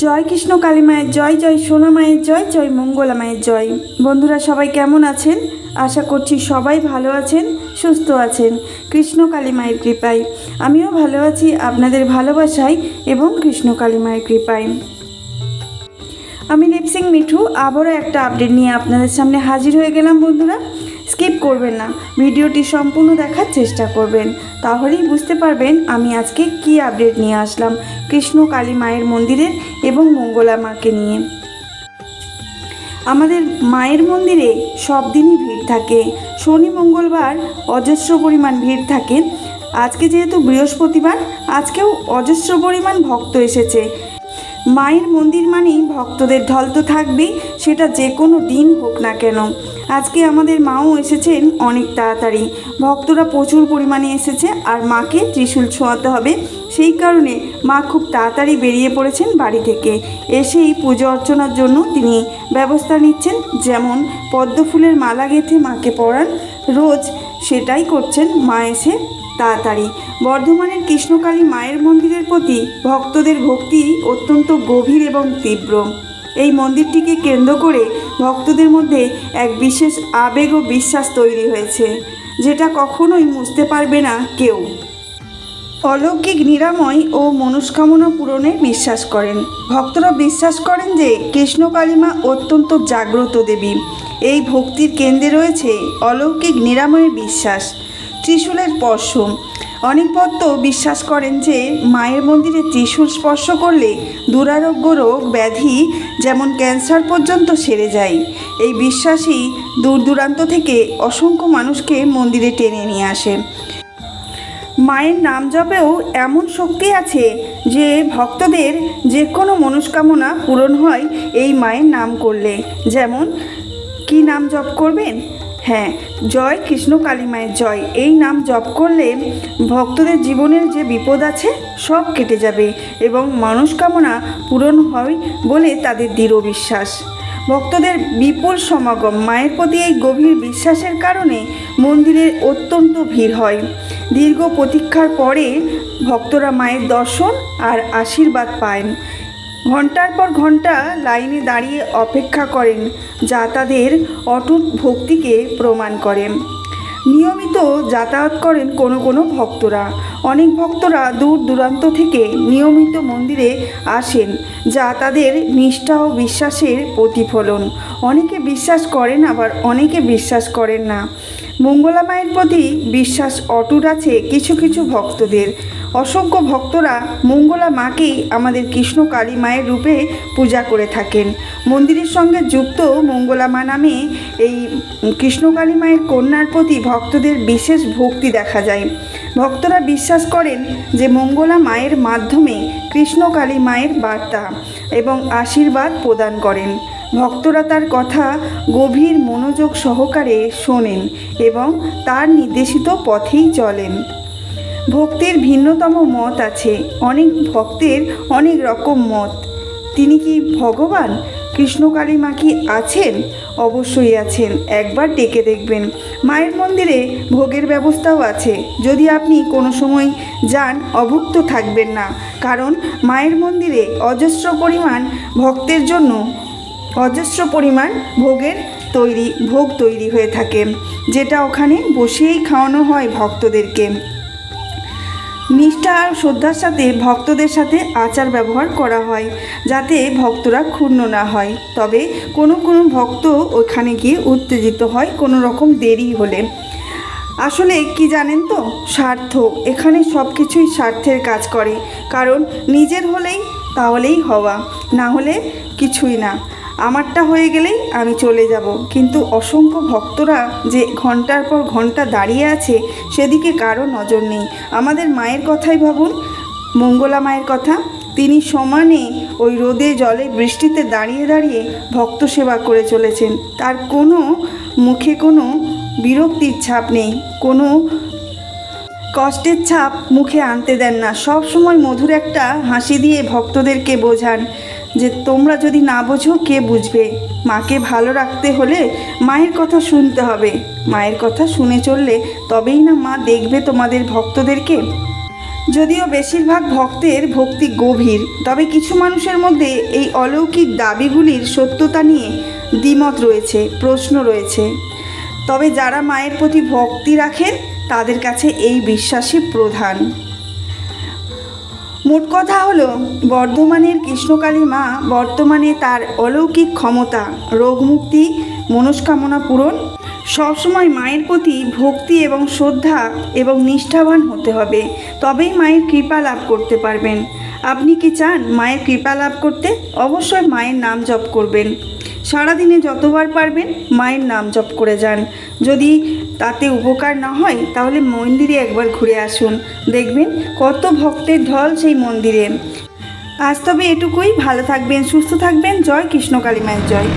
জয় কৃষ্ণ কালী মায়ের জয়, জয় সোনা মায়ের জয়, জয় মঙ্গলা মায়ের জয়। বন্ধুরা সবাই কেমন আছেন? আশা করছি সবাই ভালো আছেন, সুস্থ আছেন কৃষ্ণ কালী মায়ের কৃপায়। আমিও ভালো আছি আপনাদের ভালোবাসায় এবং কৃষ্ণ কালী মায়ের কৃপায়। আমি লিপসিং মিঠু আবারও একটা আপডেট নিয়ে আপনাদের সামনে হাজির হয়ে গেলাম। বন্ধুরা স্কিপ করবেন না, ভিডিওটি সম্পূর্ণ দেখার চেষ্টা করবেন, তাহলেই বুঝতে পারবেন আমি আজকে কি আপডেট নিয়ে আসলাম কৃষ্ণ কালী মায়ের মন্দিরের এবং মঙ্গলা মাকে নিয়ে। আমাদের মায়ের মন্দিরে সব দিনই ভিড় থাকে, শনি মঙ্গলবার অজস্র পরিমাণ ভিড় থাকে। আজকে যেহেতু বৃহস্পতিবার, আজকেও অজস্র পরিমাণ ভক্ত এসেছে। মায়ের মন্দির মানেই ভক্তদের ঢল তো থাকবেই, সেটা যে কোনো দিন হোক না কেন। আজকে আমাদের মাও এসেছেন অনেক তাড়াতাড়ি, ভক্তরা প্রচুর পরিমাণে এসেছে আর মাকে ত্রিশূল ছোঁয়াতে হবে, সেই কারণে মা খুব তাড়াতাড়ি বেরিয়ে পড়েছেন বাড়ি থেকে। এসেই পুজো অর্চনার জন্য তিনি ব্যবস্থা নিচ্ছেন, যেমন পদ্ম ফুলের মালা গেঁথে মাকে পরান রোজ, সেটাই করছেন মা এসে তাড়াতাড়ি। বর্ধমানের কৃষ্ণকালী মায়ের মন্দিরের প্রতি ভক্তদের ভক্তি অত্যন্ত গভীর এবং তীব্র। এই মন্দিরটিকে কেন্দ্র করে ভক্তদের মধ্যে এক বিশেষ আবেগ ও বিশ্বাস তৈরি হয়েছে, যেটা কখনোই মুছতে পারবে না কেউ। অলৌকিক নিরাময় ও মনস্কামনা পূরণে বিশ্বাস করেন ভক্তরা। বিশ্বাস করেন যে কৃষ্ণকালী মা অত্যন্ত জাগ্রত দেবী। এই ভক্তির কেন্দ্রে রয়েছে অলৌকিক নিরাময়ের বিশ্বাস, ত্রিশূলের স্পর্শ। অনেক ভক্ত বিশ্বাস করেন যে মায়ের মন্দিরে ত্রিশূল স্পর্শ করলে দুরারোগ্য রোগ ব্যাধি যেমন ক্যান্সার পর্যন্ত সেরে যায়। এই বিশ্বাসই দূর দূরান্ত থেকে অসংখ্য মানুষকে মন্দিরে টেনে নিয়ে আসে। মায়ের নাম জপেও এমন শক্তি আছে যে ভক্তদের যে কোনো মনস্কামনা পূরণ হয় এই মায়ের নাম করলে। যেমন কি নাম জপ করবেন? হ্যাঁ, জয় কৃষ্ণ কালী মায়ের জয়, এই নাম জপ করলে ভক্তদের জীবনের যে বিপদ আছে সব কেটে যাবে এবং মনস্কামনা পূরণ হয় বলে তাদের দৃঢ় বিশ্বাস। ভক্তদের বিপুল সমাগম, মায়ের প্রতি এই গভীর বিশ্বাসের কারণে মন্দিরের অত্যন্ত ভিড় হয়। দীর্ঘ প্রতীক্ষার পরে ভক্তরা মায়ের দর্শন আর আশীর্বাদ পান। ঘন্টার পর ঘন্টা লাইনে দাঁড়িয়ে অপেক্ষা করেন, যা তাদের অটুট ভক্তিকে প্রমাণ করে। নিয়মিত যাতায়াত করেন কোনো ভক্তরা। অনেক ভক্তরা দূর দূরান্ত থেকে নিয়মিত মন্দিরে আসেন, যা তাদের নিষ্ঠা ও বিশ্বাসের প্রতিফলন। অনেকে বিশ্বাস করেন, আবার অনেকে বিশ্বাস করেন না। মঙ্গলা মায়ের প্রতি বিশ্বাস অটুট আছে কিছু কিছু ভক্তদের। অসংখ্য ভক্তরা মঙ্গলা মাকেই আমাদের কৃষ্ণ কালী মায়ের রূপে পূজা করে থাকেন। মন্দিরের সঙ্গে যুক্ত মঙ্গলা মা নামে এই কৃষ্ণ কালী মায়ের কন্যার প্রতি ভক্তদের বিশেষ ভক্তি দেখা যায়। ভক্তরা বিশ্বাস করেন যে মঙ্গলা মায়ের মাধ্যমে কৃষ্ণ কালী মায়ের বার্তা এবং আশীর্বাদ প্রদান করেন। ভক্তরা তার কথা গভীর মনোযোগ সহকারে শোনেন এবং তার নির্দেশিত পথেই চলেন। ভক্তির ভিন্নতম মত আছে, অনেক ভক্তের অনেক রকম মত। তিনি কি ভগবান? কৃষ্ণকালী মা কি আছেন? অবশ্যই আছেন, একবার ডেকে দেখবেন। মায়ের মন্দিরে ভোগের ব্যবস্থাও আছে, যদি আপনি কোনো সময় যান অভুক্ত থাকবেন না, কারণ মায়ের মন্দিরে অজস্র পরিমাণ ভক্তের জন্য অজস্র পরিমাণ ভোগ তৈরি হয়ে থাকে, যেটা ওখানে বসেই খাওয়ানো হয় ভক্তদেরকে। নিষ্ঠা আর শ্রদ্ধার সাথে ভক্তদের সাথে আচার ব্যবহার করা হয়, যাতে ভক্তরা ক্ষুণ্ণ না হয়। তবে কোনো ভক্ত ওখানে গিয়ে উত্তেজিত হয় কোনো রকম দেরি হলে। আসলে কি জানেন তো, স্বার্থ, এখানে সব কিছুই স্বার্থের কাজ করে। কারণ নিজের হলেই তাহলেই হওয়া, না হলে কিছুই না। আমারটা হয়ে গেলেই আমি চলে যাব। কিন্তু অসংখ্য ভক্তরা যে ঘন্টার পর ঘন্টা দাঁড়িয়ে আছে, সেদিকে কারো নজর নেই। আমাদের মায়ের কথাই ভাবুন, মঙ্গলা মায়ের কথা। তিনি সমানে ওই রোদে জলে বৃষ্টিতে দাঁড়িয়ে দাঁড়িয়ে ভক্ত সেবা করে চলেছেন। তার কোনো মুখে কোনো বিরক্তির ছাপ নেই, কোনো কষ্টের ছাপ মুখে আনতে দেন না। সব সময় মধুর একটা হাসি দিয়ে ভক্তদেরকে বোঝান যে তোমরা যদি না বোঝো কে বুঝবে। মাকে ভালো রাখতে হলে মায়ের কথা শুনতে হবে। মায়ের কথা শুনে চললে তবেই না মা দেখবে তোমাদের ভক্তদেরকে। যদিও বেশিরভাগ ভক্তের ভক্তি গভীর, তবে কিছু মানুষের মধ্যে এই অলৌকিক দাবিগুলির সত্যতা নিয়ে দ্বিমত রয়েছে, প্রশ্ন রয়েছে। তবে যারা মায়ের প্রতি ভক্তি রাখেন তাদের কাছে এই বিশ্বাসই প্রধান। মোট কথা হলো, বর্ধমানের কৃষ্ণকালী মা বর্তমানে তার অলৌকিক ক্ষমতা, রোগমুক্তি, মনস্কামনা পূরণ। সবসময় মায়ের প্রতি ভক্তি এবং শ্রদ্ধা এবং নিষ্ঠাবান হতে হবে, তবেই মায়ের কৃপা লাভ করতে পারবেন। আপনি কি চান মায়ের কৃপা লাভ করতে? অবশ্যই মায়ের নাম জপ করবেন। সারাদিনে যতবার পারবেন মায়ের নাম জপ করে যান। যদি তাতে উপকার না হয় তাহলে মন্দিরে একবার ঘুরে আসুন, দেখবেন কত ভক্তের ঢল সেই মন্দিরে। আজ তবে এটুকুই। ভালো থাকবেন, সুস্থ থাকবেন। জয় কৃষ্ণকালী মায়ের জয়।